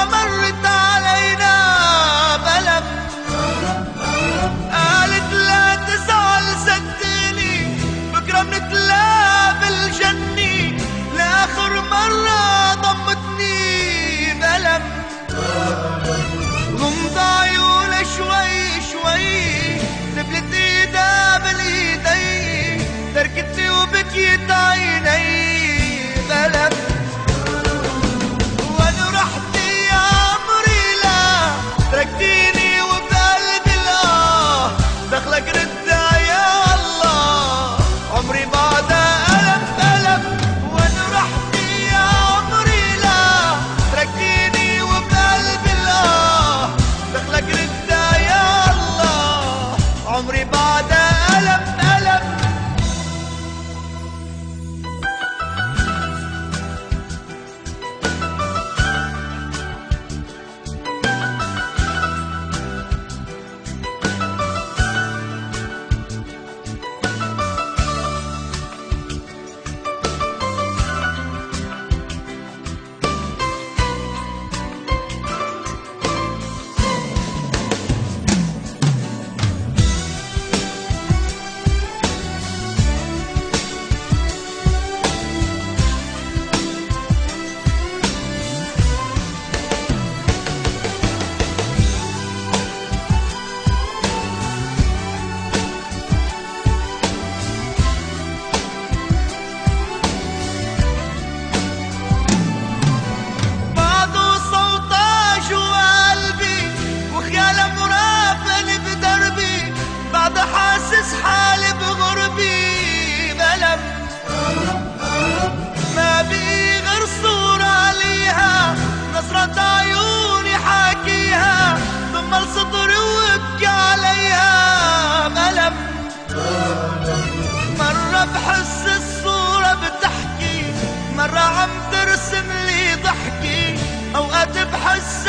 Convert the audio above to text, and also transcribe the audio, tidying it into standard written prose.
مرت علينا بلم، قالت لا تزعل صدقني بكره بنتلاقى بالجنة، لآخر مرة ضمتني بلم، غمض عيونها شوي شوي نبلت ايدها بالايدي، تركتني وبكيت عيني بلم، وانا رحت يا عمري لا تركتيني وبقلبي لا، دخلك ردها يا الله عمري بعدها ألم ألم، وانا رحت يا عمري لا تركتيني وبقلبي لا، دخلك ردها يا الله عمري بعدها ألم ألم. حاسس حالي بغربي بلم، ما بي غير صورة ليها نظرة عيوني حاكيها، ثم الصدر وابكي عليها بلم، مرة بحس الصورة بتحكي، مرة عم ترسم لي ضحكي، اوقات بحس